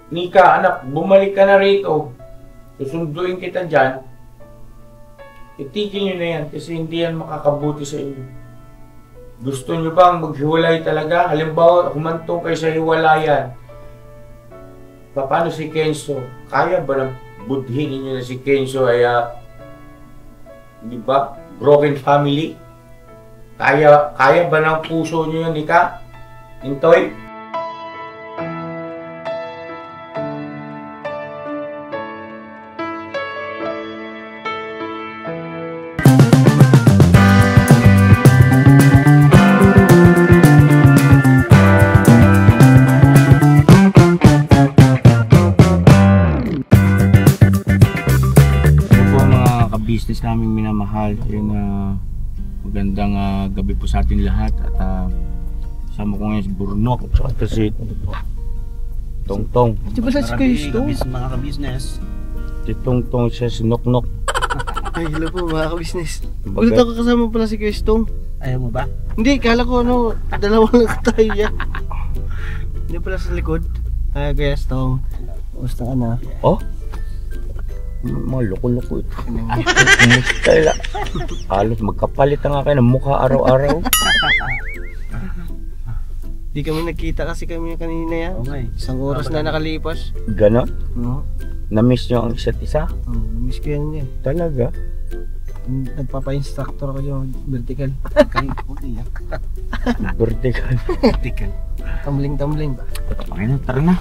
Nika, anak, bumalik ka na rito. Susunduin kita dyan. Itigil nyo na yan kasi hindi yan makakabuti sa inyo. Gusto nyo bang maghiwalay talaga? Halimbawa, humantong kayo sa hiwalayan. Paano si Kenzo? Kaya ba na budhin ninyo na si Kenzo ay, di ba, broken family? Kaya ba ng puso nyo yun, Nika? Intoy? Business naming minamahal. Yun, magandang gabi po sa atin lahat at sama ko ngayon si Burnok at si Tongtong. Ito ba sa si Kuya Mga ka-business. Si Tongtong siya si Noknok. Ay, hello po mga ka-business. Ulit ako kasama pala si Kuya Stong. Ayaw mo ba? Hindi, kala ko dalawa lang tayo yan. Hindi pala sa likod. Ay, Kuya Stong. Kumusta ka na? Oh? Mga loko-loko ito. Kumusta? Halos magkapalit na nga kayo ng mukha araw-araw. Di kami nagkita kasi kami kanina yan. Okay. Isang oras na nakalipas. Ganon? Oo. Na-miss nyo ang isa't isa? Oo, namiss ko yan yan. Talaga? Nagpapa-instructor ako yung vertical. Vertical. Tumbling. Okay na, tara na.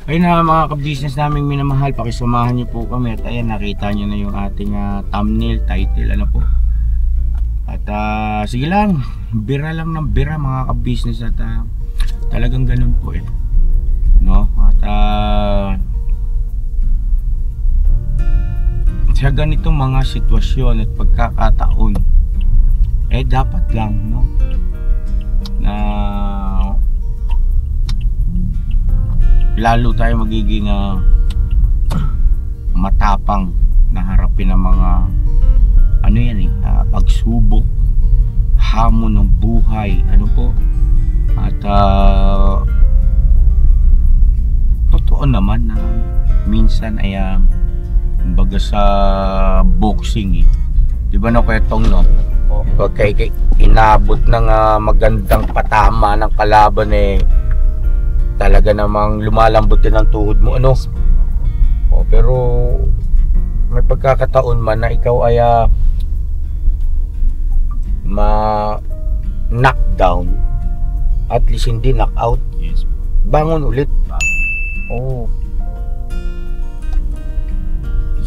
Ayun na mga ka-business naming minamahal, pakisamahan niyo po kami at ayan, nakita niyo na yung ating thumbnail, title, ano po. At sige lang, bira lang ng bira mga ka-business at talagang ganun po eh. No? At sa ganitong mga sitwasyon at pagkakataon, eh dapat lang, no? Na lalo tayo magiging matapang na harapin ang mga ano yan pagsubok, hamon ng buhay, ano po. At totoo naman na minsan ay kumbaga sa boxing di ba no, Kuya Tong, no? Pagka inabot ng magandang patama ng kalaban talaga namang lumalambot din ang tuhod mo, ano? Pero may pagkakataon man na ikaw ay ma-knockdown, at least hindi knockout. Yes. Bangon ulit.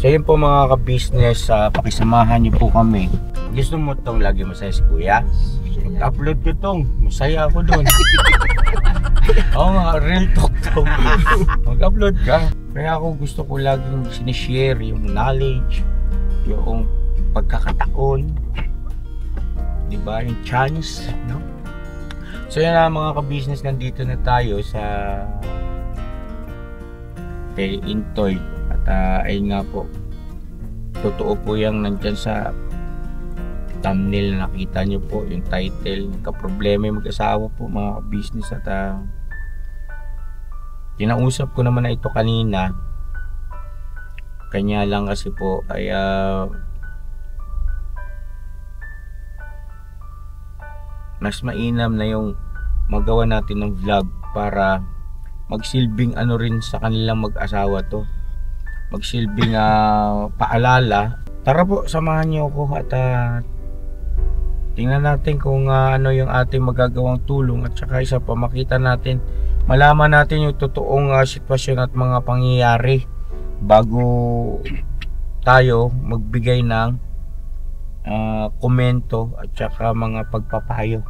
So yun po mga ka-business, pakisamahan niyo po kami. Gusto mo tong lagi masaya si Kuya? Upload ko tong, masaya ako doon. Oo nga, real talk to. Mag-upload ka. Kaya ako gusto ko laging sinishare yung knowledge, yung pagkakataon, diba, yung chance, no? So yan na mga ka-business, nandito na tayo sa kay Intoy. At ayun nga po, totoo po yung nandyan sa thumbnail na nakita nyo po, yung title, nagka-problema yung mag-asawa po mga business. At kinausap ko naman na ito kanina, kanya lang kasi po ay mas mainam na yung magawa natin ng vlog para magsilbing ano rin sa kanilang mag-asawa to, magsilbing paalala. Tara po, samahan niyo ako at tingnan natin kung ano yung ating magagawang tulong, at saka isa pa, makita natin, malaman natin yung totoong sitwasyon at mga pangyayari bago tayo magbigay ng komento at saka mga pagpapayo.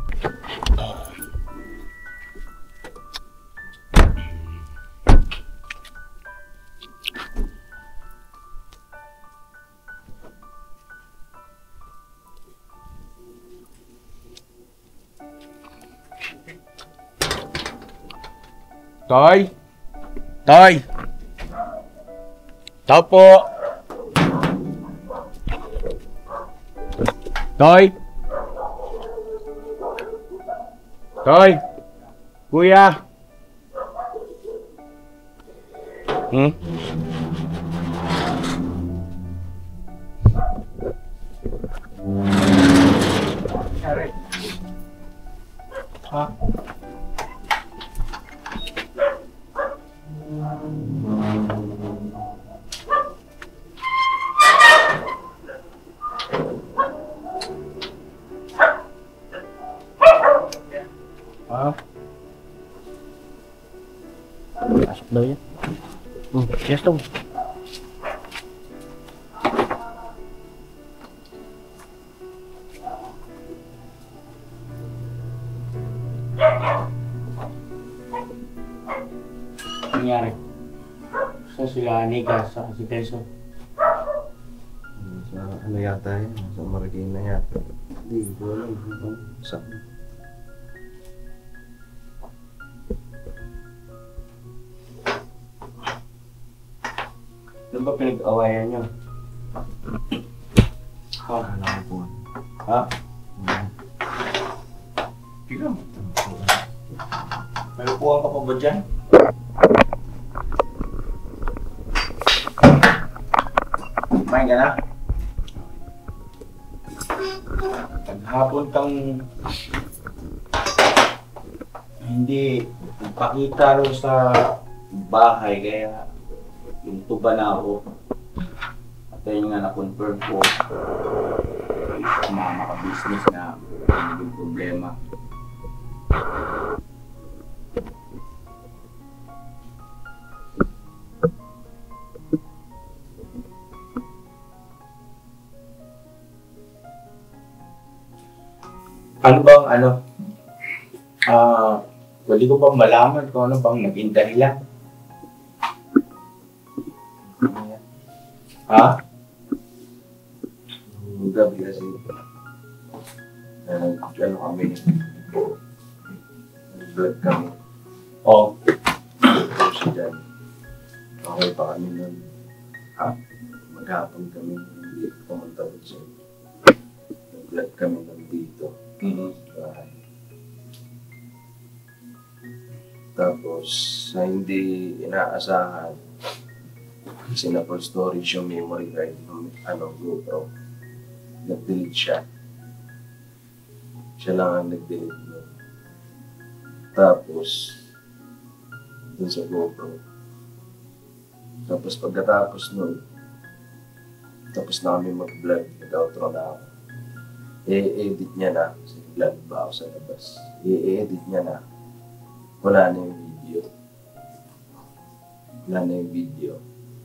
Toy! Toy! Tao po! Toy! Toy! Kuya! Hmm? Nangyari? Ha? Ha? Pasok daw yan. Yes, tong. Nangyari? Saan sila Aniga sa si Quezon? Sa ano yata yun? Sa Marikina yata. Hindi ko alam kung saan. Ano ba pinag-awayan nyo? Ha? Akala ko po. Ha? Tignan mo. May upuan ka pa ba dyan? Kumain ka na? Paghapon kang hindi pakita rin sa bahay kaya yung tuba na ako. At yun nga na-confirm ko mga maka-business na yung problema. Ano bang pwede ko bang malaman kung ano bang naging dahilan? Ha? Nung gabi kasi, ano kami, nag-vlog kami. Oh, Tapos dyan, okay pa kami nun. Maghapon kami, hindi pumunta ko siya. Nag-vlog kami nun dito. Bahay. Tapos, sa hindi inaasahan, kasi na-full storage yung memory card ng GoPro. Nag-delete siya. Siya lang ang nag-delete nun. Tapos, dun sa GoPro. Tapos pagkatapos nun, tapos na kami mag-vlog, nag-outro na ako. I-edit niya na, kasi vlog ba ako sa labas. I-edit niya na, wala na yung video. Wala na yung video.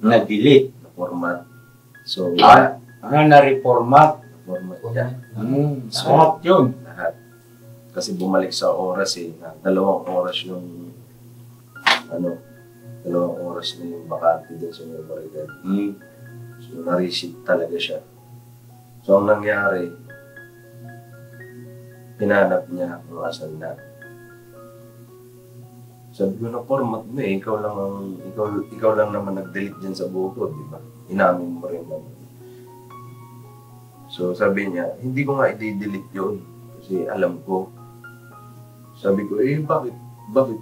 na-delete. Na format. So, Na-reformat. format niya. Smart yun. Lahat. Kasi bumalik sa oras na 2 oras yung dalawang oras na yung bakante din sa memory card. So, na-receive talaga siya. So, ang nangyari, hinanap niya kung asan na. Sabi ko na format mo ikaw lang naman nag-delete dyan sa GoPro, di ba? Inamin mo rin naman. So sabi niya, hindi ko nga i-delete yun kasi alam ko. Sabi ko, bakit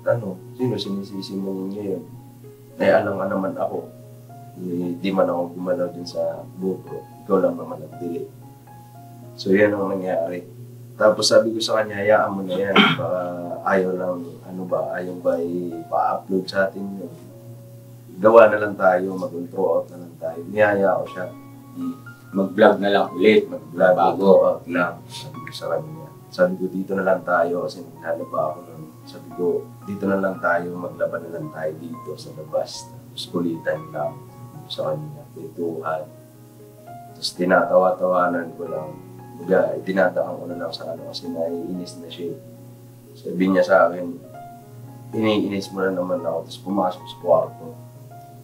sino sinisisi mo niya yun? Alam nga naman ako, di man ako gumalaw din sa GoPro, ikaw lang naman nag-delete. So yan ang nangyari. Tapos sabi ko sa kanya, hayaan mo na yan, baka ayaw ba ipa-upload sa atin yun. Gawa na lang tayo, mag-intro out na lang tayo. Niyaya ko siya. Mag-vlog na lang ulit. Mag-vlog Bago. out lang. Sabi ko sa kanya. Sabi ko, dito na lang tayo kasi naghalo pa ako nun. Sabi ko, dito na lang tayo, maglaban na lang tayo dito sa labas. Tapos kulitan lang. Sabi ko sa kanya, kwentuhan. Tapos tinatawa-tawanan ko lang. Dinadaan ko na lang sa kasi naiinis na siya. Sabi niya sa akin, iniinis mo na naman ako, tapos pumasok sa kwarto.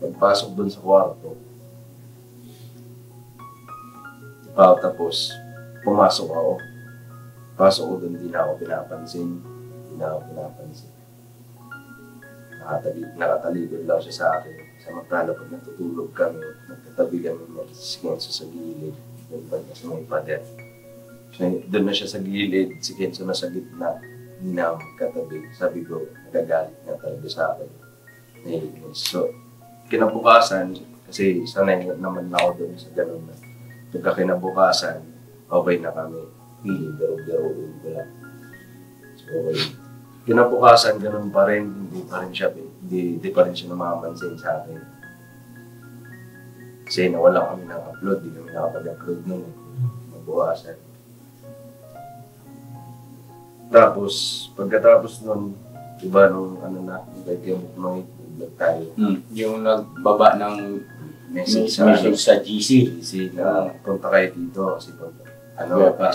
Pagpasok doon sa kwarto, tapos pumasok ako. Pasok ko doon, hindi na ako pinapansin. Nakatalikod lang siya sa akin. Samantala pag natutulog kami, nagkatabi kami si Kenzo sa gilid. Doon ba niya sa may pader. Doon na siya sa gilid, si Kenzo na sa gitna. Hindi na ako magkatabi. Sabi ko, nagagalit nga talaga sa akin. Naiinis. So, kinabukasan, kasi sanay naman ako doon sa ganun na. Pagka kinabukasan, okay na kami. Biro-biro ko lang. So, kinabukasan, ganun pa rin, hindi pa rin siya namamansin sa akin. Kasi nawala kami ng upload, di kami nakapag-upload nun. Kinabukasan. Tapos, pagkatapos nun, diba nung kay Kemuknoy, nag tayo. Yung nagbaba ng Message sa GC. Kasi na punta kayo dito kasi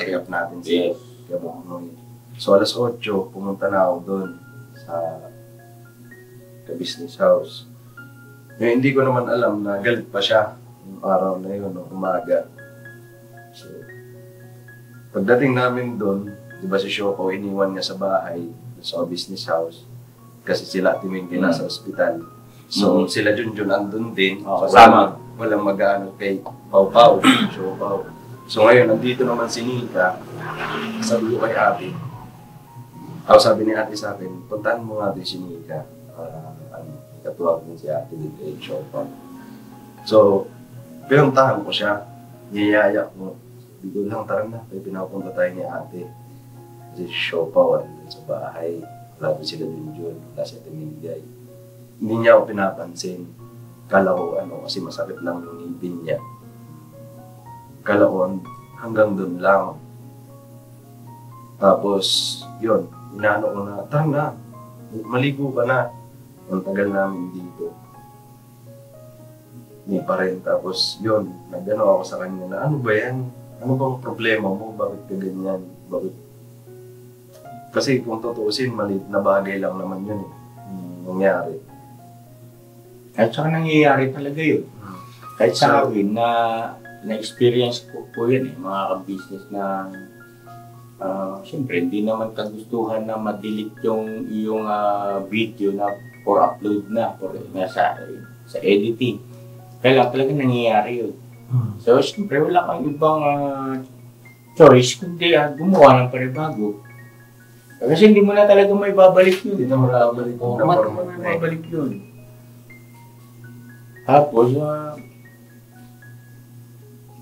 check up natin si Kemuknoy. So alas 8, pumunta na ako doon sa business house. Yung hindi ko naman alam na galit pa siya yung araw na yun, no, umaga. So, pagdating namin doon, di ba si Shoko, iniwan niya sa bahay, sa business house, kasi sila Timingke nasa ospital. So, sila Junjun andun din. Kasama. Walang mag-ano kay Pau Pau, Shoko. So ngayon, nandito naman si Nika, sabi ko kay ate, sabi ni ate sa akin, puntahan mo nga din si Nika para katuwag din si ate dito kay Shoko. So, pinuntahan ko siya, niyaya ko. Sabi ko lang, tara na, pinapunta tayo ni ate. Kasi si Shoko, sa bahay, wala din sila Junjun, wala si Ate Minggay. Hindi niya ako pinapansin. Kala ko kasi masakit lang yung ngipin niya. Kala ko hanggang doon lang. Tapos, yun, inaano ko na, tara na, maligo ka na. Ang tagal namin dito. Hindi pa rin. Tapos, yun, nagano ako sa kanya na, ano ba yan? Ano bang problema mo? Bakit ka ganyan? Bakit? Kasi kung tutuusin, maliit na bagay lang naman yun nangyari. At saka nangyayari talaga yun. Kahit sa akin na-experience ko yan mga ka-business na siyempre hindi naman kagustuhan na ma-delete yung video na for upload na sa editing. Kaya talaga nangyayari yun. So siyempre wala kang ibang choice kundi gumawa ng panibago. Kasi hindi mo na talaga may babalik yun. Hindi na marabalik May babalik yun. Tapos,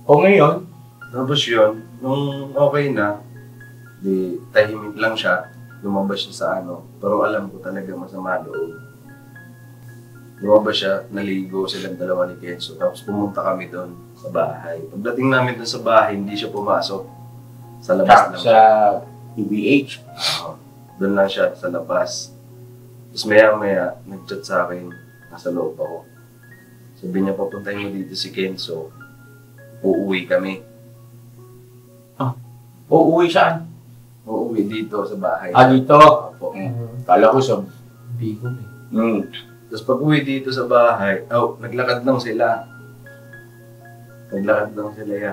ngayon? Tapos yun, nung okay na, di tahimik lang siya, lumabas siya sa pero alam ko talaga masama loob. Lumabas siya, naligo silang dalawa ni Kenzo, tapos pumunta kami doon sa bahay. Pagdating namin doon sa bahay, hindi siya pumasok. Sa labas lang. Sa PBH? Doon lang siya sa labas. Tapos maya-maya, nag-chat sa akin, nasa loob ako. Sabi niya, papuntahin mo dito si Kenzo. Uuwi kami. Uuwi saan? Uuwi dito sa bahay. Dito? Opo. Kala ko sa Bicol Tapos pag uwi dito sa bahay, naglakad lang sila. Naglakad lang sila ya.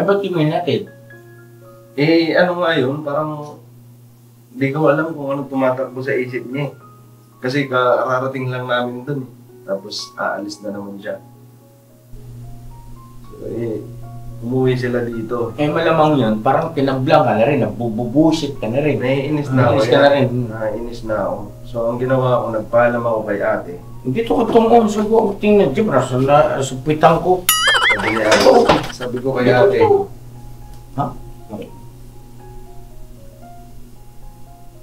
ba't tingin natin? Ano nga yun, parang hindi ko alam kung anong tumatakbo sa isip niya. Kasi kararating lang namin dun. Tapos aalis na naman siya. So umuwi sila dito. Malamang yun, parang tinablang ka na rin, nabububusit ka na rin. Naiinis na ako. Naiinis ka na rin. Naiinis na ako. So ang ginawa ko, nagpaalam ako kay ate. Dito ko tungkol, sabi ko, tingnan dyan, nasupitan ko. Sabi ko kay ate. Ha?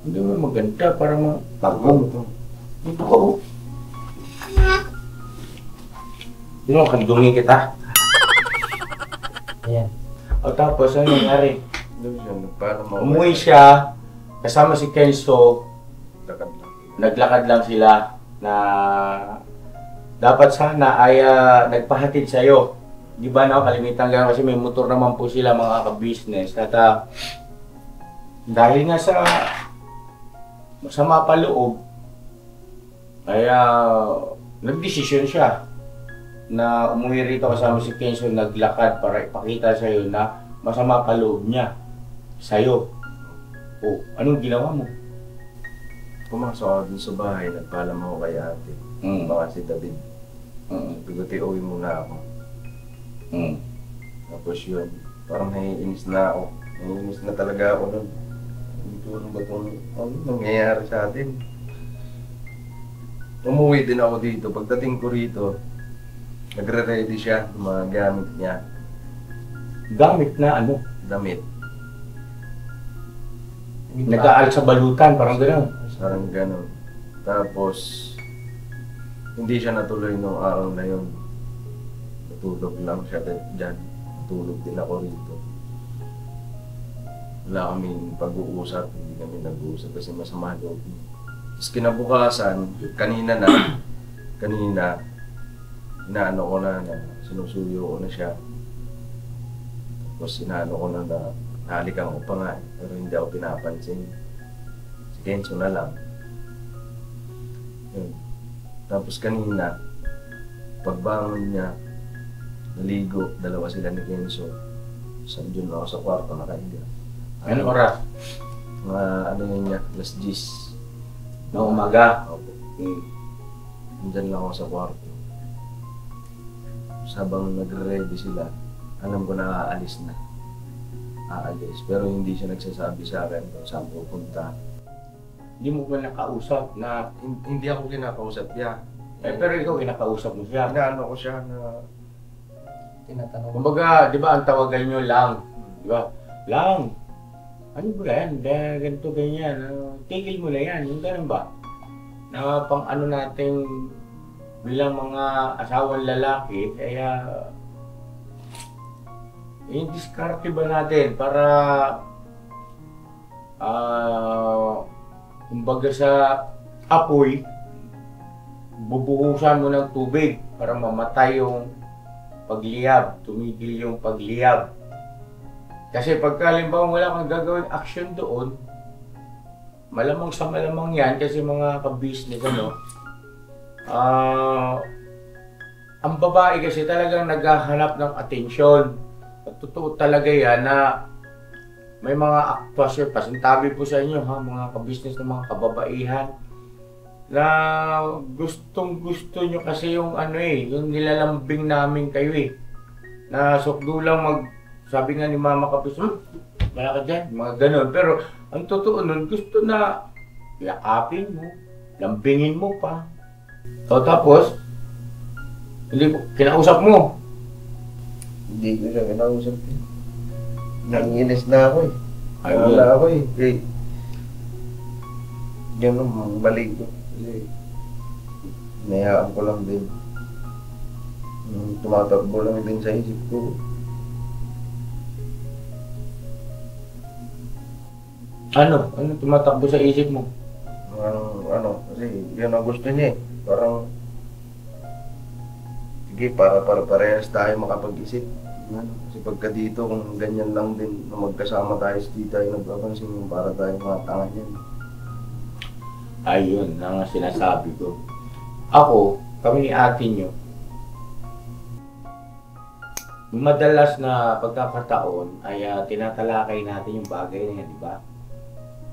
Hindi mo maganda, parang bagong. Dito ko. Sino kang dumi kita? Ayan. Tapos, ano nangyari? Umuwi siya, kasama si Kenzo, naglakad lang sila na dapat sana ay nagpahatid sa'yo. Di ba kalimitan lang kasi may motor naman po sila mga ka-business. At dahil nga sa masama pa loob, kaya nagdesisyon siya na umuwi rito kasama si Kenzo, naglakad para ipakita sa'yo na masama pa loob niya sa'yo. Anong ginawa mo? Pumasok ako dun sa bahay, nagpaalam ako kay ate. Baka si David. Piguti, uwi muna ako. Tapos yun, parang naiinis na ako. Naiinis na talaga ako nun. Ano ba itong nangyayari sa atin? umuwi din ako dito. Pagdating ko rito, nagre-ready siya ng mga gamit niya, Gamit na ano? damit. Nag-aaral sa balutan, parang gano'n. Parang ganun. Tapos, hindi siya natuloy nung araw na yun. Natulog lang siya dyan. Natulog din ako rito. Wala kaming pag-uusap, hindi kami nag-uusap kasi masama loob niya. Tapos kinabukasan, kanina, inaano ko na sinusuyo ko na siya. Tapos inaano ko na halikan ko pa nga, pero hindi ako pinapansin. Si Kenzo na lang. Yun. Tapos kanina, pagbangon niya, naligo, dalawa sila ni Kenzo. Sandiyon ako sa kwarto nakahiga. Anong oras? Mga ano yun niya, alas 10. Na umaga. Opo. Nandyan lang ako sa kwarto. Habang nagre-ready sila, alam ko na aalis na. Aalis. Pero hindi siya nagsasabi sa akin kung saan pupunta. Hindi mo ba nakausap na... Hindi ako kinakausap niya. pero ikaw kinakausap mo siya. Inaano ko siya na tinatanong. Kumbaga, di ba ang tawagan nyo lang? Di ba? Lang! Ano ba yan? Ganito, ganyan. Tigil mo na yan. Yung ganun ba? Na pang ano natin bilang mga asawang lalaki, kaya yung diskarte ba natin para kumbaga sa apoy, bubuhusan mo ng tubig para mamatay yung pagliyab, tumigil yung pagliyab. Kasi pagka halimbawa wala kang gagawin action doon, malamang sa malamang yan kasi mga ka-business ano, ang babae kasi talagang naghahanap ng atensyon. At totoo talaga yan na may mga aktwasyon, pasintabi po sa inyo ha, mga ka-business ng mga kababaihan, na gustong gusto nyo kasi yung ano yung nilalambing namin kayo na sukdo lang sabi nga ni Mama Kapis, wala ka dyan, mga ganun. Pero ang totoo nun, gusto na yakapin mo, lambingin mo pa. So tapos, hindi kinausap mo. Hindi ko siya kinausap. Nanginis na ako Ayun. Wala ako Ganun, balik ko. Kasi, nayaan ko lang din. Tumatakbo lang din sa isip ko. Ano tumatakbo sa isip mo? Kasi yun ang gusto niya Parang, sige, para parehas tayo makapag-isip. Kasi pagka dito, kung ganyan lang din, na magkasama tayo sa tita, yung nagpapansin yung para tayo mga tanga yan. Ayun, ang sinasabi ko. Ako, kami ni ate nyo, madalas na pagkakataon ay tinatalakay natin yung bagay na yan, di ba?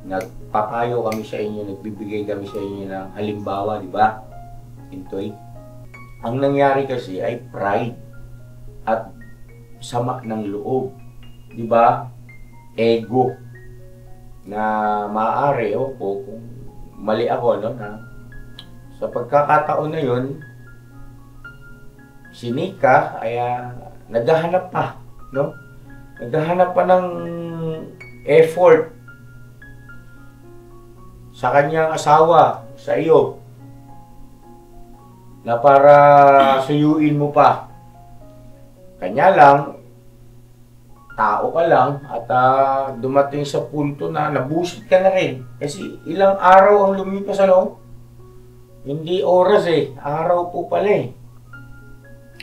Nagpapayo kami sa inyo, nagbibigay kami sa inyo ng halimbawa, di ba? Intoy. Ang nangyari kasi ay pride at sama ng loob, di ba? Ego na maaari po kung mali ako na sa pagkakataon na yun, si Nika ay naghahanap pa, no? Naghahanap pa ng effort sa kanyang asawa, sa iyo, na para suyuin mo pa. Kanya lang, tao ka lang at dumating sa punto na nabusit ka na rin. Kasi ilang araw ang lumipas hindi oras araw po pala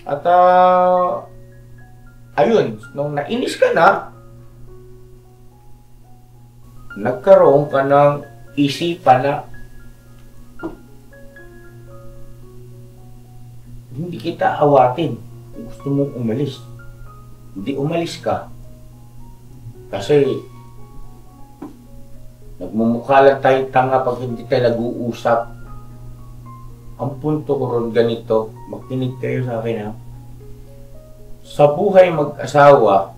At ayun, nung nainis ka na, nagkaroon ka ng isipan na hindi kita awatin kung gusto mong umalis. Hindi umalis ka. Kasi nagmumukha lang tayong tanga pag hindi tayo nag-uusap. Ang punto ko ron ganito, makinig kayo sa akin Sa buhay mag-asawa,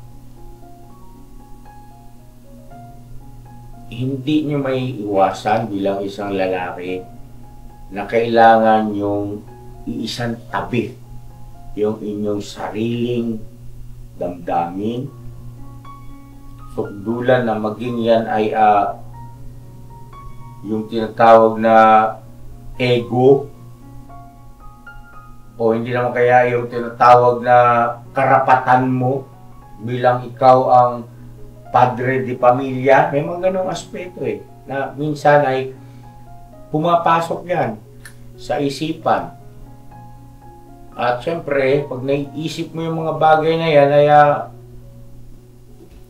hindi nyo may iwasan bilang isang lalaki na kailangan yung iisang tabi yung inyong sariling damdamin, sukdulan na maging yan ay yung tinatawag na ego, o hindi naman kaya yung tinatawag na karapatan mo bilang ikaw ang padre de pamilya. May mga ganong aspeto na minsan ay pumapasok yan sa isipan. At syempre, pag naiisip mo yung mga bagay na yan, ay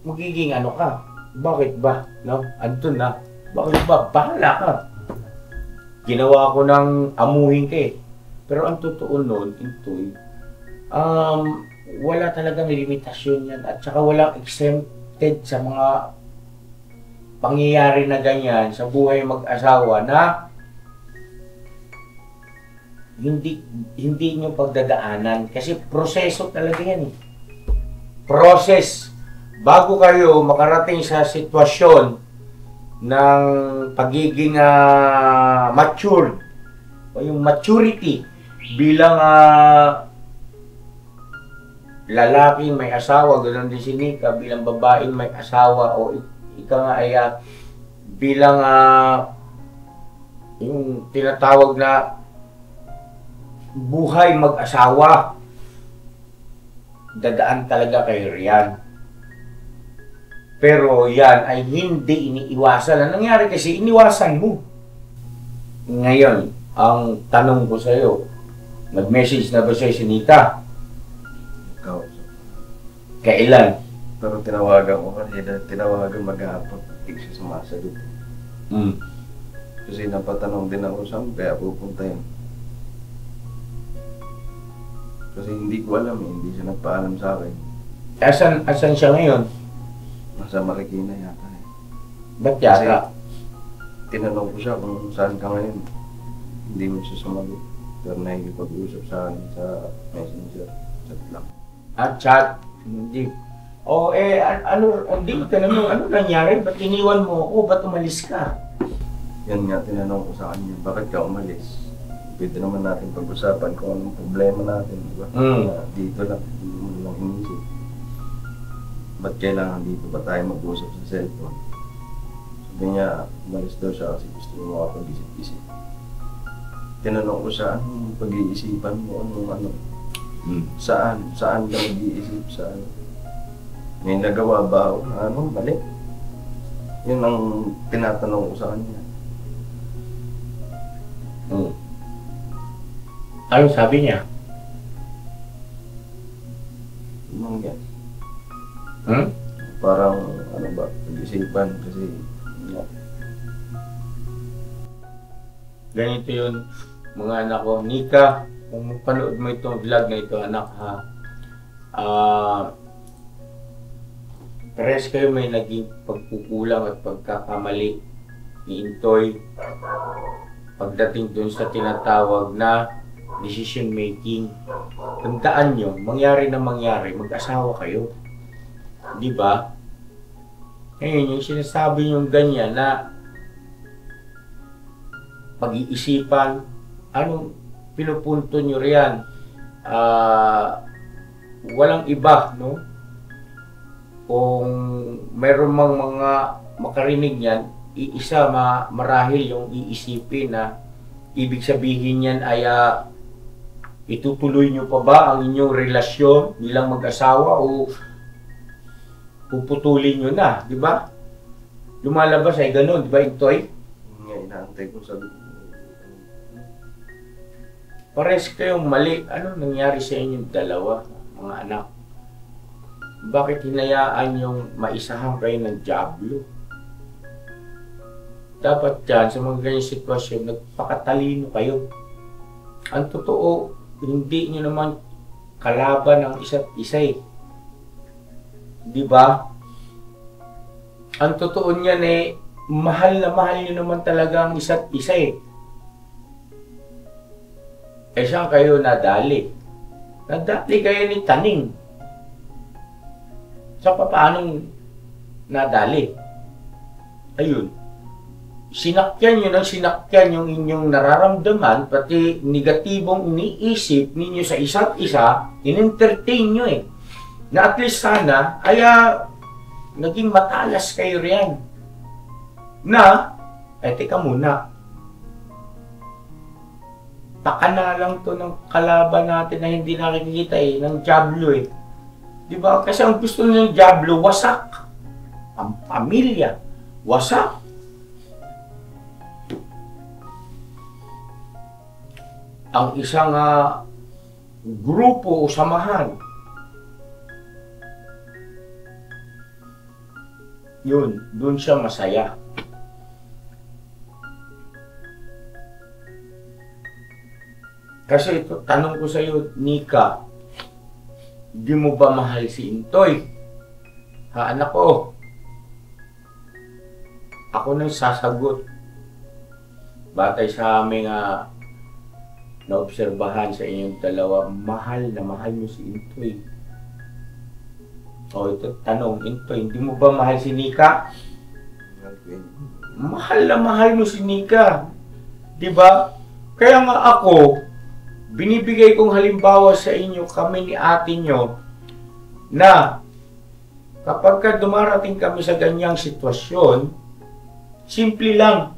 magiging ano ka. Bakit ba? No? Andun na. Bakit ba? Bahala ka. Ginawa ko ng amuhin ka Pero ang totoo nun, Intoy, wala talagang limitasyon yan. At saka walang exempted sa mga pangyayari na ganyan sa buhay mag-asawa na hindi nyo pagdadaanan. Kasi proseso talaga yan Process. Bago kayo makarating sa sitwasyon ng pagiging matured o yung maturity bilang lalaking may asawa, ganoon din si Nika bilang babaeng may asawa, o ika nga ay bilang yung tinatawag na buhay mag-asawa, dadaan talaga kayo riyan. Pero yan ay hindi iniiwasan. Ang nangyari kasi, iniwasan mo. Ngayon, ang tanong ko sa iyo, nag-message na ba sa'yo si Nita? Ikaw. Kailan? Pero tinawagan ko kanina, tinawagan maghapon. Hindi siya sumasagot. Kasi napatanong din ako saan kaya pupunta yun. Kasi hindi ko alam hindi siya nagpaalam sa akin. Asan siya ngayon? Nasa Marikina yata Ba't yata? Tinanong ko siya kung saan ka ngayon. Hindi mo siya sumagot. Pero nakikipag-usap sa akin sa messenger. Chat lang. Chat? Hindi. Hindi mo tinanong, ano nangyari? Ba't iniwan mo ako? Ba't umalis ka? Yan nga, tinanong ko sa kanya, bakit ka umalis? Pwede naman natin pag-usapan kung anong problema natin, di ba? Dito lang, hindi mo lang inisip. Ba't kailangan dito ba tayo mag-usap sa cellphone? Sabi niya, umalis daw siya kasi gusto mo makapag-isip-isip. Tinanong ko siya, anong pag-iisipan mo? Ano? Saan ka mag-iisip? Saan? May nagawa ba ako? Mali? Yun ang tinatanong ko sa kanya. Ano sabi niya? Parang, pag-isipan kasi ganito yun, mga anak ko. Nika, kung panood mo itong vlog na ito, anak ha, pares kayo may naging pagkukulang at pagkakamali ni Intoy pagdating dun sa tinatawag na decision making. Tandaan nyo, mangyari na mangyari, mag-asawa kayo. Di ba? Ngayon, yung sinasabi nyo ganyan na pag-iisipan, anong pinupunto nyo riyan? Walang iba, no? Kung meron mang mga makarinig yan, iisa marahil yung iisipin na ibig sabihin yan ay itutuloy nyo pa ba ang inyong relasyon bilang mag-asawa o puputulin nyo na, di ba? Lumalabas ay ganun, di ba, Intoy? nga inaantay ko sabi ko. Pares kayong mali. Ano nangyari sa inyong dalawa, mga anak? Bakit hinayaan yung maisahan kayo ng dyablo? Dapat dyan, sa mga ganyang sitwasyon, nagpakatalino kayo. Ang totoo, hindi nyo naman kalaban ang isa't isa Di ba? Ang totoo niyan mahal na mahal nyo naman talaga ang isa't isa saan kayo nadali? Nadali kayo ni Taning. Sa paanong nadali? Ayun. sinakyan nyo ng sinakyan yung inyong nararamdaman, pati negatibong iniisip ninyo sa isa't isa, in-entertain nyo eh. Na at least sana, ay naging matalas kayo riyan. Na, teka muna, pakana lang to ng kalaban natin na hindi nakikita eh, ng Diablo eh. Diba? Kasi ang gusto ng Diablo, wasak. Ang pamilya, wasak. Ang isang grupo o samahan, yun, dun siya masaya. Kasi ito, tanong ko sa iyo, Nika, di mo ba mahal si Intoy? Ha, anak ko? Ako nang sasagot. Batay sa aming naobserbahan sa inyong dalawa, mahal na mahal mo si Intoy. O ito, tanong, Intoy, hindi mo ba mahal si Nika? Mahal na mahal mo si Nika. Diba? Kaya nga ako, binibigay kong halimbawa sa inyo, kami ni ate nyo, na kapag ka dumarating kami sa ganyang sitwasyon, simple lang.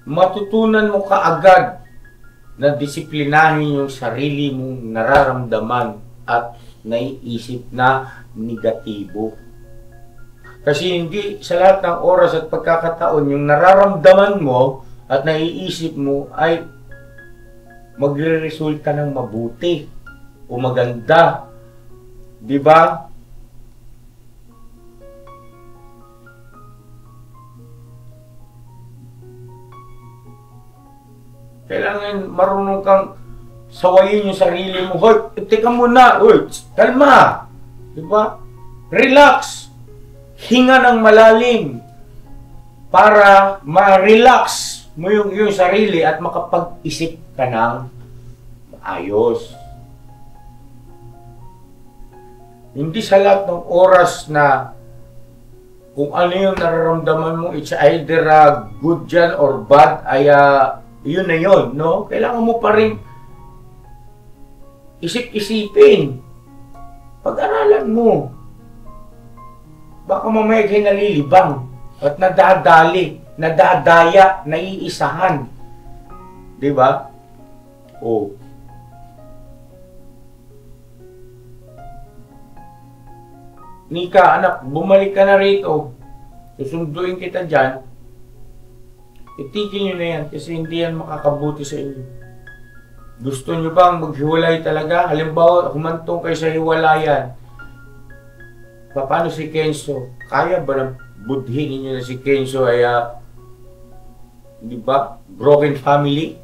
Matutunan mo kaagad na disiplinahin yung sarili mong nararamdaman at naiisip na negatibo. Kasi hindi sa lahat ng oras at pagkakataon yung nararamdaman mo at naiisip mo ay magre-resulta ng mabuti o maganda. Di ba? Kailangan marunong kang sawayin yung sarili mo. Hoy, teka muna. Hoy, kalma. Diba? Relax. Hinga ng malalim para ma-relax mo yung sarili at makapag-isip ka ng maayos. Hindi sa lahat ng oras na kung ano yung nararamdaman mo, it's either good dyan or bad, ay yun na yun, no? Kailangan mo pa rin isip-isipin. Pag-aralan mo. Baka mamaya kayo nalilibang at nadadali, nadadaya, naiisahan. Diba? Oh. Nika, anak, bumalik ka na rito. Susunduin kita dyan. Itigil nyo na yan kasi hindi yan makakabuti sa inyo. Gusto nyo bang maghiwalay talaga? Halimbawa, humantong kayo sa hiwalayan. Paano si Kenzo? Kaya ba na budhin ninyo na si Kenzo ay, di ba, broken family?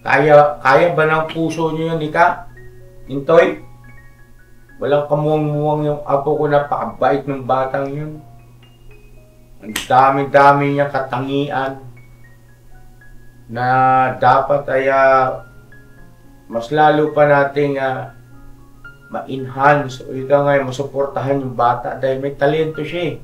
Kaya ba ng puso nyo yun, Nika? Intoy? Walang kamuwang-muwang yung apo ko, napakabait ng batang yun. Ang dami-dami niya katangian na dapat ay mas lalo pa nating ma-enhance o ika nga masuportahan yung bata dahil may talento siya eh.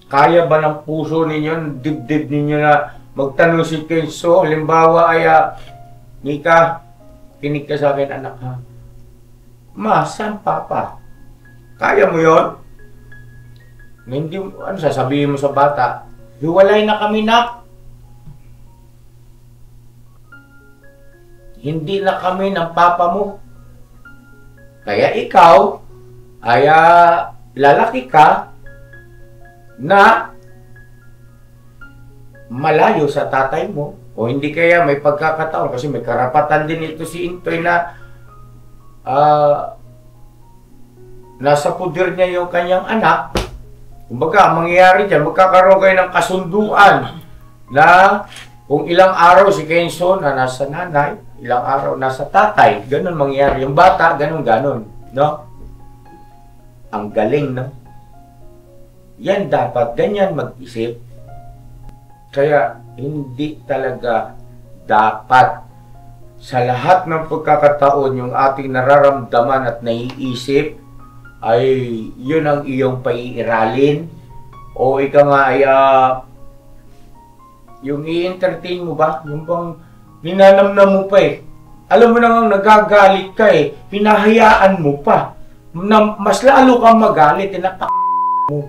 Kaya ba ng puso ninyo, dibdib ninyo na magtanong si Kenzo? Halimbawa ay, Nika, kinig ka sa akin anak ha. Ma, saan papa? Kaya mo yon? Hindi, ano sasabihin mo sa bata? Hiwalay na kami nak. Hindi na kami ng papa mo. Kaya ikaw ay lalaki ka na malayo sa tatay mo. O hindi kaya may pagkakataon kasi may karapatan din ito si Intoy na nasa puder niya yung kanyang anak. Kumbaga, mangyayari dyan, magkakaroon kayo ng kasunduan na kung ilang araw si Kenzo na nasa nanay, ilang araw nasa tatay, ganun mangyayari. Yung bata, ganun, no? Ang galing, no? Yan dapat, ganyan mag-isip. Kaya, hindi talaga dapat sa lahat ng pagkakataon yung ating nararamdaman at naiisip ay yun ang iyong paiiralin o ika nga ay yung i-entertain mo ba? Yung bang ninanamnam mo pa eh. Alam mo nang nagagalit ka eh. Hinahayaan mo pa. Mas lalo kang magalit eh, mo.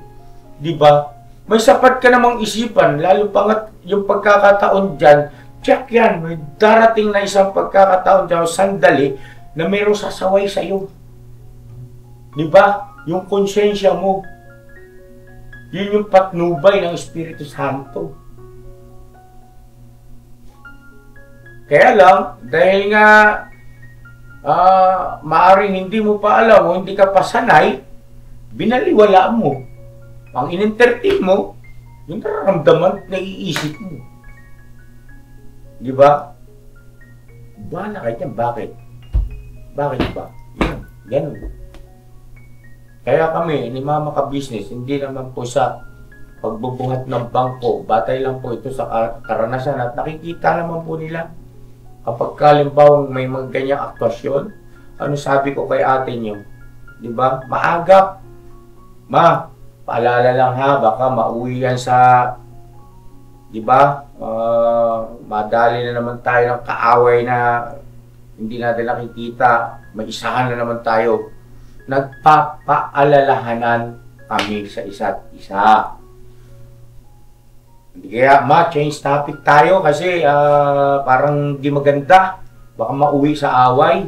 Diba? May sapat ka namang isipan, lalo pa yung pagkakataon dyan, check yan, may darating na isang pagkakataon dyan, sandali, na mayroong sasaway sa'yo. Diba? Yung konsensya mo, yun yung patnubay ng Espiritu Santo. Kaya lang, dahil nga, maaring hindi mo pa alam o hindi ka pa sanay, binaliwala mo. Ang in-entertain mo, yung nararamdaman, naiisip mo. Di ba? Bahala ka dyan. Bakit? Bakit ba? Yan. Ganun. Kaya kami, ni Mama Ka Business, hindi naman po sa pagbubuhat ng bangko. Batay lang po ito sa karanasan at nakikita naman po nila kapag kalimbawang may mga ganyang aktwasyon. Ano sabi ko kay ate nyo? Di ba? Maagap. Ma, paalala lang ha, baka mauwi yan sa, di ba? Madali na naman tayo ng kaaway na hindi natin nakikita. May isahan na naman tayo. Nagpapaalalahanan kami sa isa't isa. Kaya change topic tayo kasi parang di maganda. Baka mauwi sa away.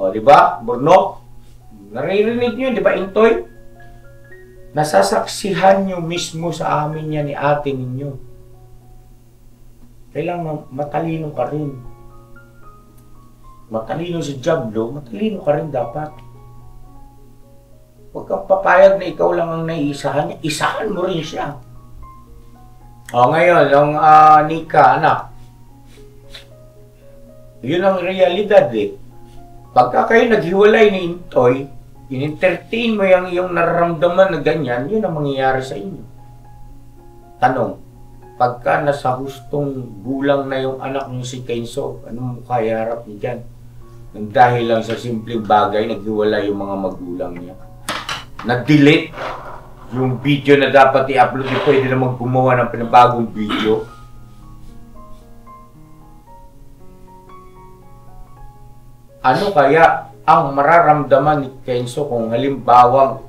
O, di ba? Burnok. Naririnig nyo, di ba, Intoy? Nasasaksihan nyo mismo sa amin yan ni ate ninyo. Kailangan matalino ka rin. Matalino si Diablo, matalino ka rin dapat. Huwag kang papayag na ikaw lang ang naiisahan niya. Isahan mo rin siya. O ngayon, yung Nika, anak. Yun ang realidad eh. Pagka kayo naghiwalay ni Intoy, in-entertain mo yung iyong nararamdaman na ganyan, yun ang mangyayari sa inyo. Tanong, pagka nasa hustong gulang na yung anak niyo si Kenzo, anong kaya harap niyo dyan? Nang dahil lang sa simpleng bagay, naghiwalay yung mga magulang niya. Nag-delete yung video na dapat i-upload, di pwede namang gumawa ng pinabagong video. Ano kaya ang mararamdaman ni Kenzo kung halimbawang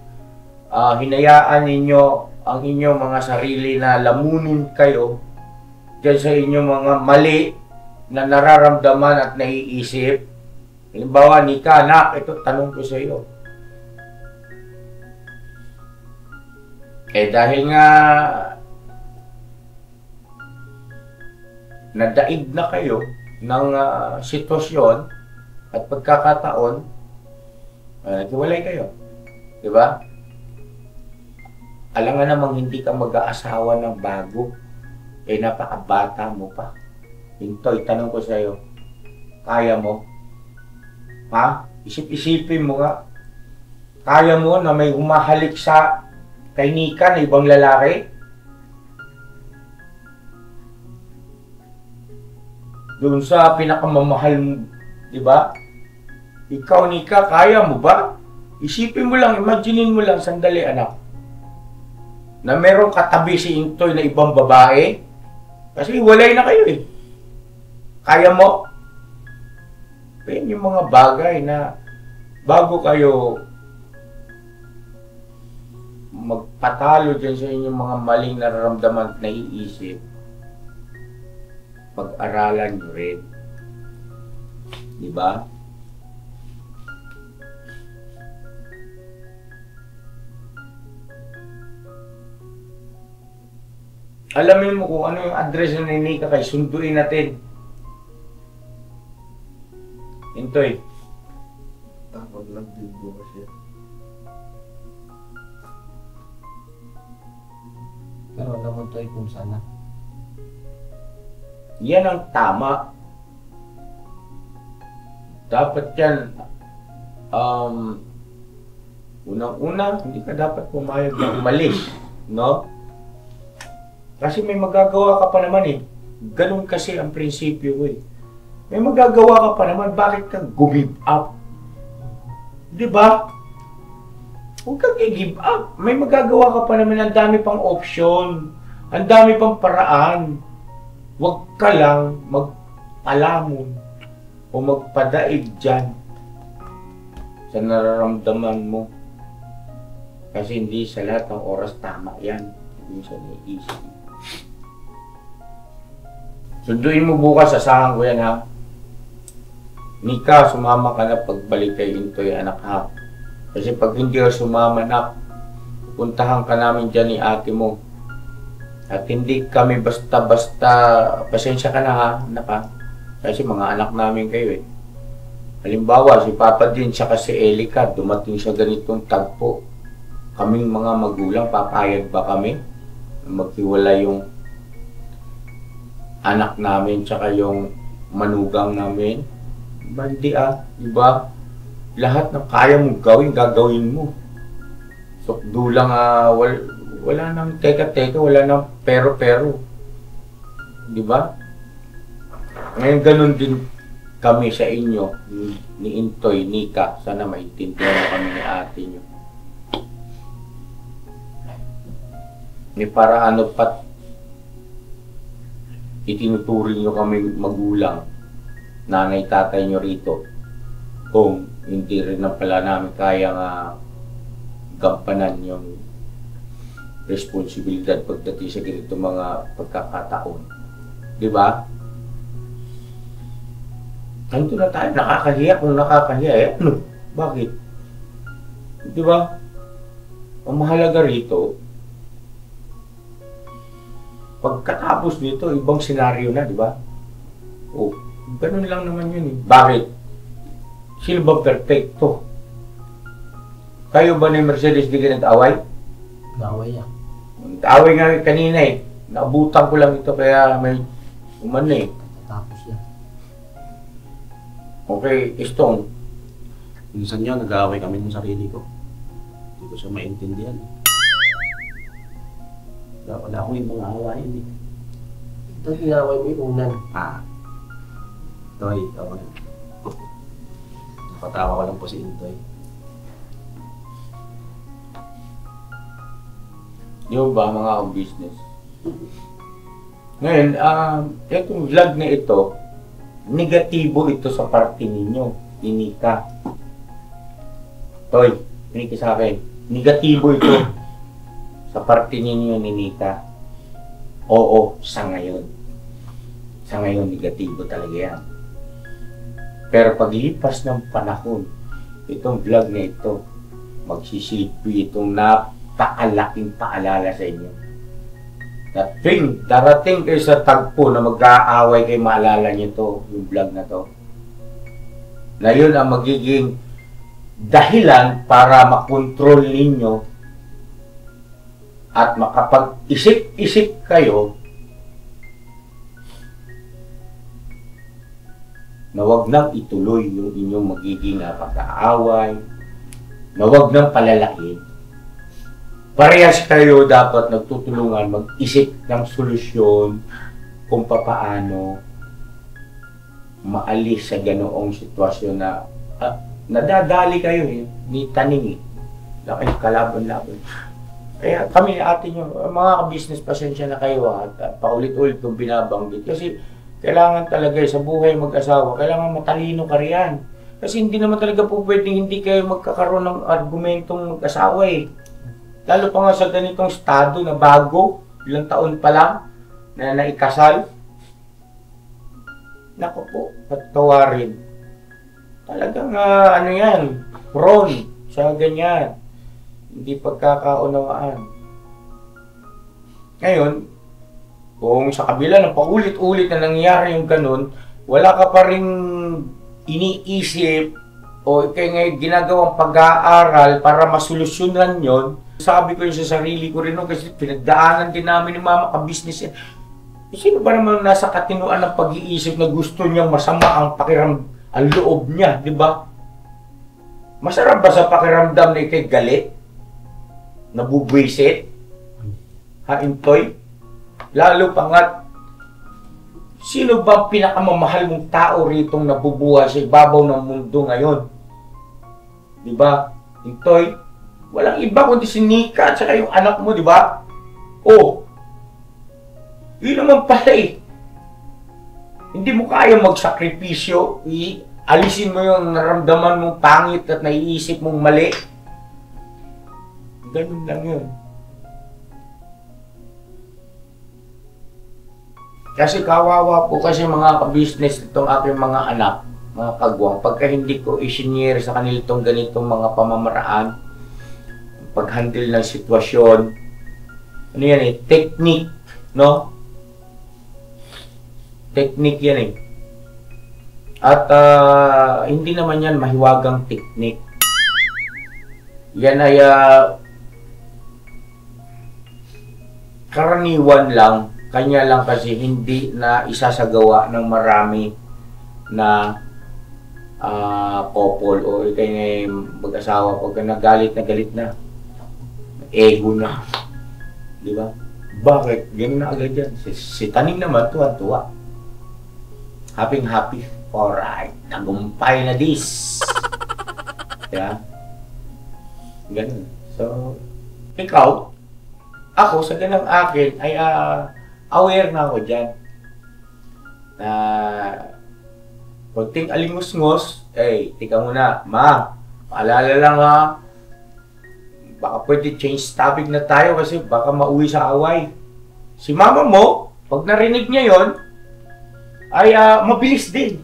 hinayaan ninyo ang inyong mga sarili na lamunin kayo dyan sa inyong mga mali na nararamdaman at naiisip? Halimbawa, Nika, anak, ito tanong ko sa iyo. Dahil nga nadaig na kayo ng sitwasyon at pagkakataon, naghiwalay kayo. Diba? Alam nga namang hindi ka mag-aasawa ng bago. Napakabata mo pa. Intoy, tanong ko sa iyo, kaya mo? Ha? Isip-isipin mo nga. Kaya mo na may humahalik sa kay Nika na ibang lalaki? Doon sa pinakamamahal mo, di ba? Ikaw, Nika, kaya mo ba? Isipin mo lang, imaginein mo lang, sandali anak, na merong katabi si Intoy na ibang babae, kasi walay na kayo eh. Kaya mo? Yan yung mga bagay na bago kayo magpatalo dyan sa inyong mga maling nararamdaman at naiisip, pag-aralan nyo rin. Diba? Alamin mo kung ano yung address ng Nika kay sunduin natin. Intoy. Takot lang din bukas yan. Pero naman to ay kung sana. Yan ang tama. Dapat yan, unang-una, hindi ka dapat pumayag na umalis, no? Kasi may magagawa ka pa naman eh. Ganun kasi ang prinsipyo ko eh. May magagawa ka pa naman, bakit ka give up? Di ba? Huwag kang i-give up. May magagawa ka pa naman, ang dami pang option. Ang dami pang paraan. Huwag ka lang magpalamon o magpadaig dyan sa nararamdaman mo. Kasi hindi sa lahat ng oras tama yan. Hindi sa naiisip. Sunduin mo bukas, asahan ko yan ha. Nika, sumama ka na pagbalik kay Intoy, anak ha. Kasi pag hindi ka sumama na, puntahan ka namin dyan ni ate mo. At hindi kami basta-basta, pasensya ka na ha, anak ha. Kasi mga anak namin kayo eh. Halimbawa, si Papa din siya kasi Elika, dumating siya ganitong tagpo. Kaming mga magulang, papayag ba kami? Maghiwala yung anak namin tsaka yung manugang namin? Bandi diba? Lahat ng kaya mong gawin, gagawin mo. So, dulang wala nang teka-teka, wala nang pero-pero. Diba? Ngayon, ganun din kami sa inyo, ni Intoy, Nika. Sana maintindihan mo kami ni ate nyo. May para ano pat itinuturing nyo kami magulang, nanay, tatay nyo rito. Kung hindi rin na pala namin kaya gampanan yung responsibilidad pagdating sa ganito mga pagkakataon. Diba? Ganito na tayo, nakakahiya. Kung nakakahiya, ano? Bakit? Diba? Ang mahalaga rito, pagkatapos nito, ibang senaryo na, di ba? Oh, ganun lang naman yun eh. Bakit? Sino ba perfecto? Kayo ba ni Mercedes di ka nag-away? Gaway yan. Nag-away nga kanina eh. Naabutan ko lang ito kaya may umano eh. Tapos yan. Okay, Istong. Minsan yun, nag-aaway kami ng sarili ko. Hindi ko siya maintindihan. Wala akong ibang aawain eh. Ito ginaway mo yung unan. Toy, tama na. Napatawa ko lang po si Intoy. Yung ba mga business? Ngayon, itong vlog na ito, negatibo ito sa parte ninyo, Nika. Toy, Nika sa akin, negatibo ito sa parte ninyo ni Nika. Oo, sa ngayon. Sa ngayon, negatibo talaga yan. Pero paglipas ng panahon, itong vlog na ito, magsisilbi itong napakalaking paalala sa inyo. Darating kayo sa tagpo na mag-aaway kayo, maalala nyo to, yung vlog na to. Na yun ang magiging dahilan para makontrol ninyo at makapag-isip-isip kayo na wag nang ituloy yung inyong magiging pag-aaway, na wag nang palalakin. Parehas kayo dapat nagtutulungan mag-isip ng solusyon kung papaano maalis sa ganoong sitwasyon na nadadali kayo ni taning laki kalaban-laban. Kaya kami ate nyo, mga ka-business, pasensya na kayo at paulit-ulit kong binabanggit kasi kailangan talaga sa buhay mag-asawa, kailangan matalino ka riyan. Kasi hindi naman talaga po pwedeng hindi kayo magkakaroon ng argumentong mag-asawa eh. Lalo pa nga sa ganitong estado na bago, ilang taon pa lang, na naikasal. Naku po, patawarin. Talagang ano yan, prone sa ganyan. Hindi pagkakaunawaan. Ngayon, kung sa kabila ng paulit-ulit na nangyayari yung ganun, wala ka pa rin iniisip o ginagawang pag-aaral para masolusyonan yon. Sabi ko yun sa sarili ko rin kasi pinagdaanan din namin ni mama ka-business yan. Sino ba naman nasa katinuan ng pag-iisip na gusto niyang masama ang ang loob niya, di ba? Masarap ba sa pakiramdam na ikay galit? Nabubwisit? Intoy? Lalo pa nga't Sino ba ang pinakamamahal mong tao ritong nabubuhay sa ibabaw ng mundo ngayon? Di ba? Intoy, walang iba kundi si Nika at saka yung anak mo, di ba? Oh, yun naman pala eh. Hindi mo kaya magsakripisyo, alisin mo yung naramdaman mong pangit at naiisip mong mali. Ganun lang yun. Kasi kawawa po kasi mga ka-business itong aking mga anak, mga kagwang, pagka hindi ko isinyer sa kanila itong ganitong mga pamamaraan, pag-handle ng sitwasyon, ano yan eh, technique, no? Technique yan eh. At hindi naman yan mahiwagang technique. Yan ay karaniwan lang. Kanya lang kasi hindi na isasagawa ng marami na couple o ikay na mag-asawa pag nagalit na galit na. Ego na. Di ba? Bakit? Ganun na agad yan. Si Taning naman, tuwa-tuwa. Happy. Alright. Tagumpay na this. Yeah. Ganun. So, ikaw, ako sa ganang akin ay aware na ako dyan. Na konting alingus-ngus, tika muna, ma, paalala lang ha, baka pwede change topic na tayo kasi baka mauwi sa away. Si mama mo, pag narinig niya yon ay mabilis din.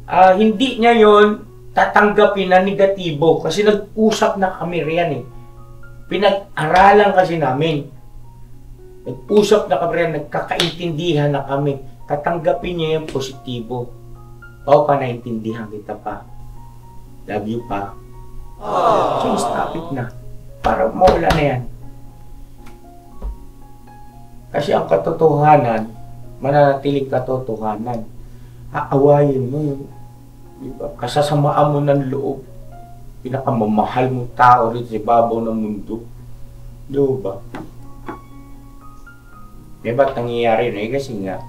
Hindi niya yon tatanggapin na negatibo kasi nag-usap na kami riyan eh. Pinag-aralan kasi namin. Nag-usap na kami riyan, nagkakaintindihan na kami. Tatanggapin niya yung positibo. O pa, naintindihan kita pa. Love you pa. Change topic na. Para mawala na yan. Kasi ang katotohanan, mananatiling katotohanan. Aawayin mo yung kasasamaan mo ng loob. Pinakamamahal mong tao rin sa ibabaw ng mundo. Di ba? Ba't nangyayari na kasi nga,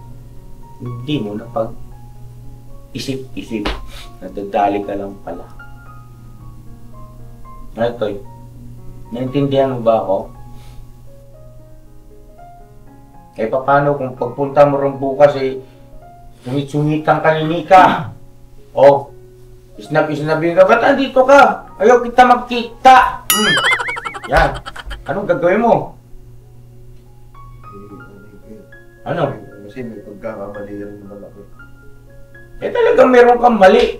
hindi mo na pag-isip-isip. Nadadali ka lang pala. Ano to? Naintindihan mo ba ako? Paano kung pagpunta mo rin bukas sungit-sungitan ka ni Nika? Isnab-isnabin ka, ba't andito ka? Ayaw kita magkita. Yan. Anong gagawin mo? Ano? Kasi may pagkakamali rin naman ako. Talagang meron kang mali.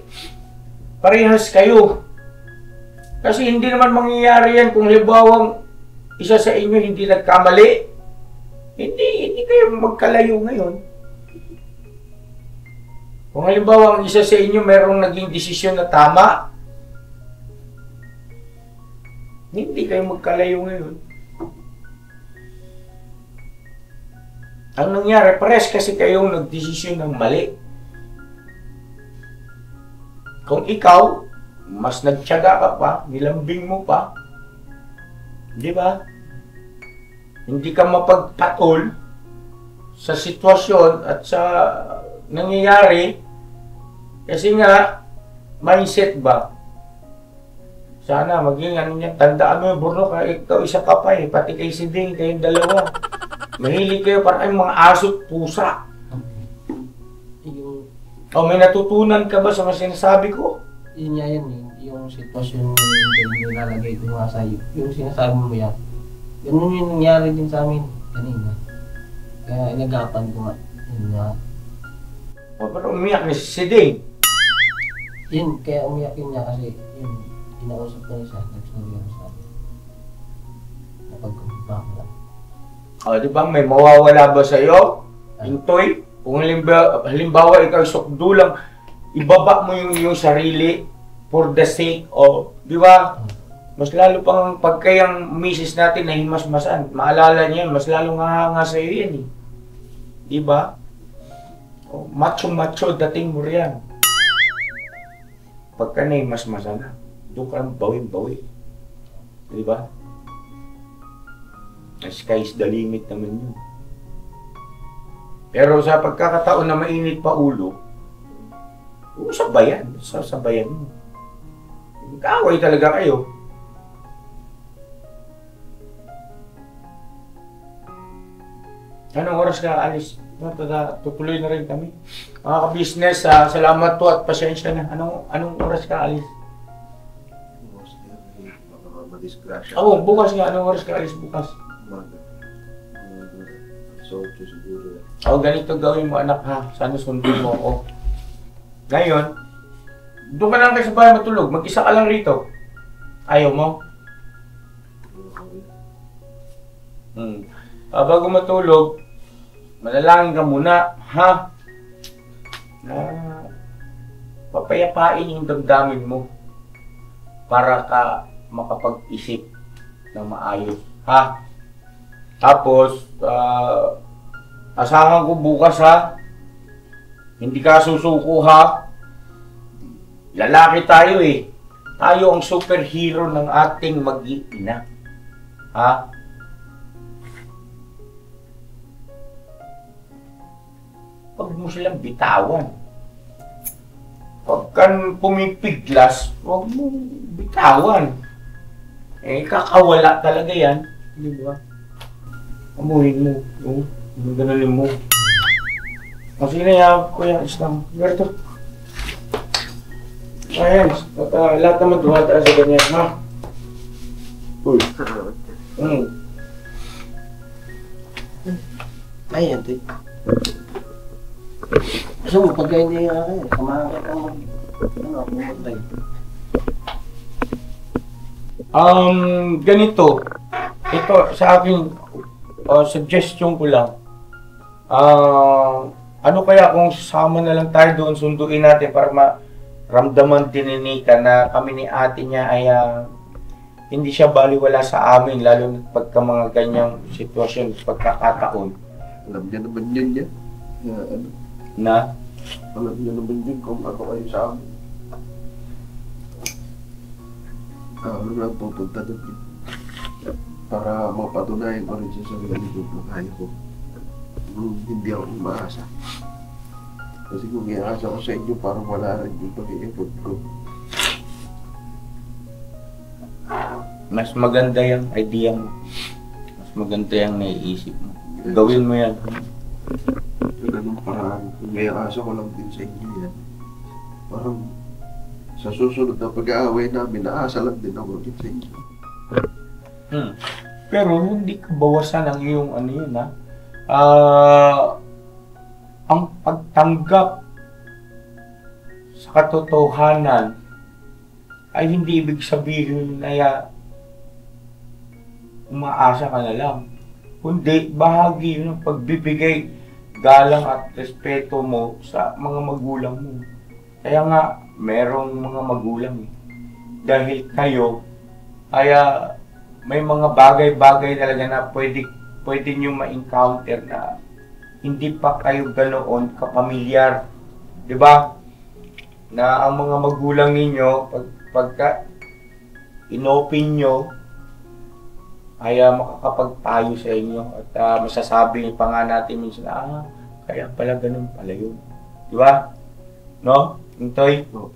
Parehas kayo. Kasi hindi naman mangyayari yan kung halimbawa isa sa inyo hindi nagkamali. Hindi kayo magkalayo ngayon. Kung halimbawa ang isa sa inyo merong naging desisyon na tama, hindi kayo magkalayo ngayon. Ang nangyari, pares kasi kayong nagdesisyon ng mali. Kung ikaw, mas nagtiyaga ka pa, nilambing mo pa, di ba? Hindi ka mapagpatol sa sitwasyon at sa nangyayari kasi nga, mindset ba? Sana maging ano niya, tandaan mo yung burno ka, ikaw isa ka pa pati kay Siding, kayong dalawa. Mahilig kayo para kayong mga aso't pusa. May natutunan ka ba sa mga sinasabi ko? Yun nga yan yung sitwasyon yung nilalagay ko nga sa'yo. Yung sinasabi mo yan. Ganun yung nangyari din sa amin kanina. Kaya inagapan ko nga. Yun nga. Pero umiyak na si Siding. Yun, kaya umiyak yun niya kasi yun, inausap ko na siya. Nagsabi ako sa amin. Napagkumpa ko lang. Di ba may mawawala ba sa'yo? Intoy? Kung halimbawa ikaw sukdulang, ibaba mo yung sarili for the sake of, di ba? Mas lalo pang pagkayang misis natin na himasmasan, maalala niya yan, mas lalong hahanga sa'yo yan Di ba? Macho dating mo riyan. Pagka na himasmasan na, doon ka lang bawi-bawi. Di ba? The sky is the limit naman yun. Pero sa pagkakataon na mainit pa ulo, sabayan. Sabayan mo. Mag-away talaga kayo. Anong oras ka alis? Tutuloy na rin kami. Mga ka-business, salamat po at pasensya na. Anong oras ka alis? Madisgrasya. Oo, bukas nga. Anong oras ka alis bukas? So, siguro. Ganito gawin mo anak ha. Sana sundin mo ako. Ngayon, doon ka lang kayo sa bahay matulog. Mag-isa ka lang rito. Ayaw mo? Bago matulog, manalangin ka muna, ha? Na papayapain yung damdamin mo para ka makapag-isip ng maayos, ha? Tapos, asahan ko bukas, ha? Hindi ka susuko, ha? Lalaki tayo, eh. Tayo ang superhero ng ating mag-iina, ha? Huwag mo silang bitawan. Pag kan pumipiglas, huwag mo bitawan. Kakawala talaga yan. Di ba? Amuhin mo. Ganunin mo. Sige na yan, Kuya Islam. Berto. Ayan. Lahat naman dumataas sa ganyan, ha? Uy. Ay, ito. So, pagka hindi samahan ka pumatay. Ganito. Ito, sa akin, suggestion ko lang. Ano kaya kung sasama na lang tayo doon, sunduin natin para maramdaman din ni Nika na kami ni ate niya ay hindi siya baliwala sa amin, lalo na pagka mga ganyang sitwasyon, pagkakataon. Alam niya naman yun yan. Alam niya naman yun kung ano kayo sa amin. Ano lang pupunta doon para mapatunayan ko rin sa sarili ko na kaya ko. Hindi ako umaasa. Kasi kung iaasa ko sa inyo, parang wala rin yung pag-i-effort ko. Mas maganda yung idea mo. Mas maganda yung naiisip mo. Gawin mo yan. Ganun parang kung iaasa ko lang din sa inyo yan. Parang sa susunod na pag-aaway namin, naasa lang din ako din sa inyo. Pero hindi ka bawasan ang iyong ano yun, ha? Ang pagtanggap sa katotohanan ay hindi ibig sabihin na umaasa ka na lang. Kundi bahagi yun ng pagbibigay galang at respeto mo sa mga magulang mo. Kaya nga, merong mga magulang eh. Dahil kayo, ay may mga bagay-bagay talaga na pwede nyo ma-encounter na hindi pa kayo ganoon kapamilyar. Diba? Na ang mga magulang ninyo, pagka inopen nyo, ay makakapagpayo sa inyo at masasabi pa nga natin minsan, kaya pala ganun pala yun. Diba? No? Intoy? No.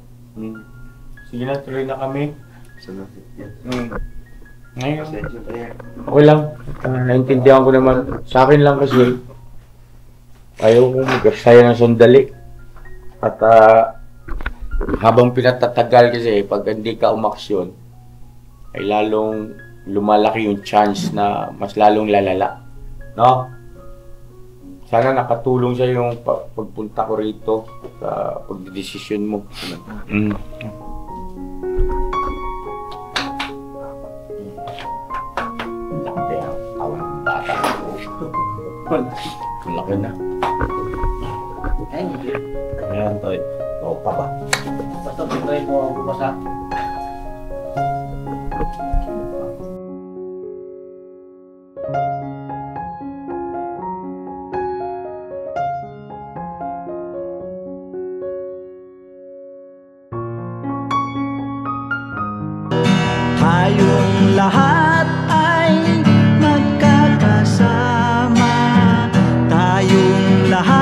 Sige na, tuloy na kami. Salamat yan. Ngayon, Pasensya na yan. okay lang. Naintindihan ko naman. Sa akin lang kasi, ayaw kong mag-aksaya ng sandali. At habang pinatatagal kasi, pag hindi ka umaksyon, ay lalong lumalaki yung chance na mas lalong lalala. No? Sana nakatulong sa yung pagpunta ko rito sa pagdedesisyon mo. Laki na. Ayan, Toy. Ikaw pa ba? Basta pintay mo ang bumasa. Tayong lahat ay magkakasama. Tayong lahat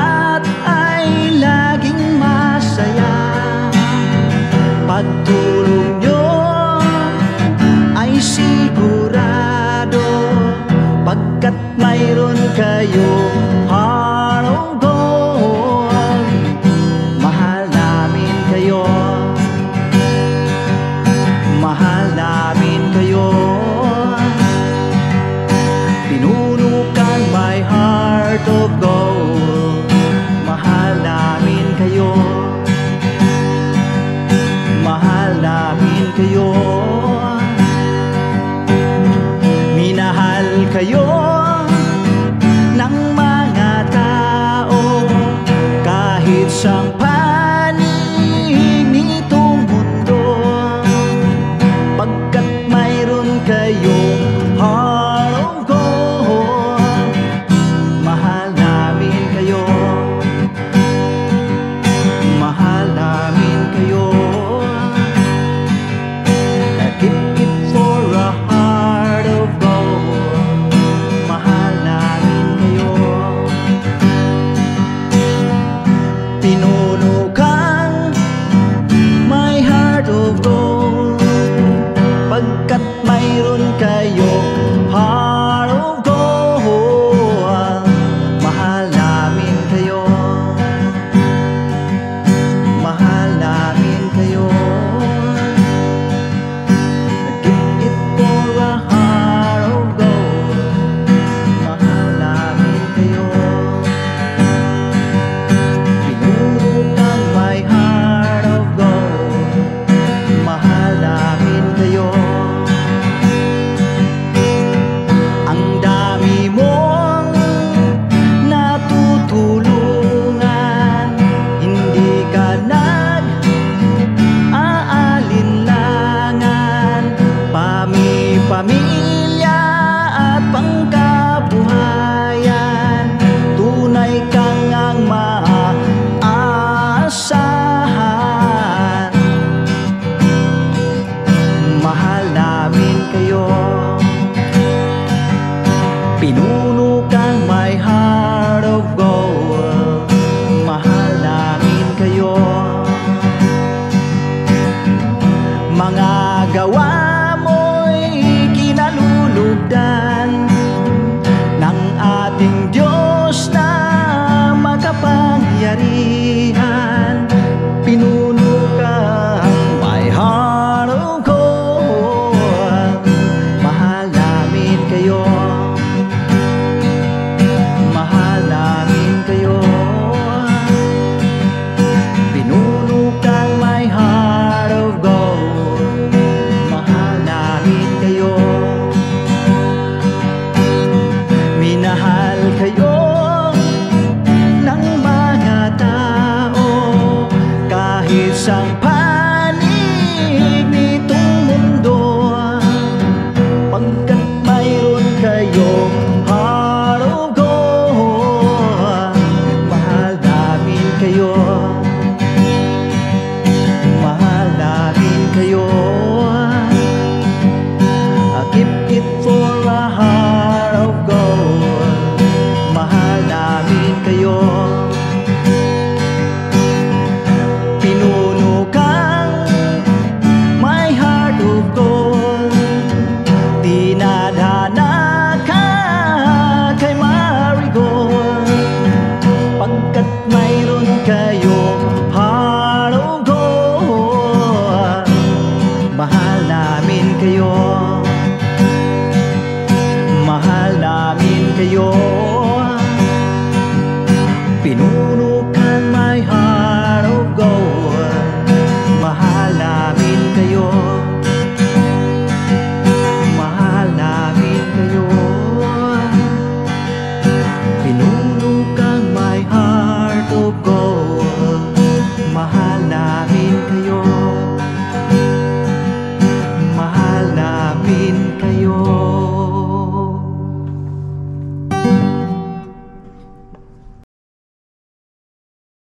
Hanapin kayo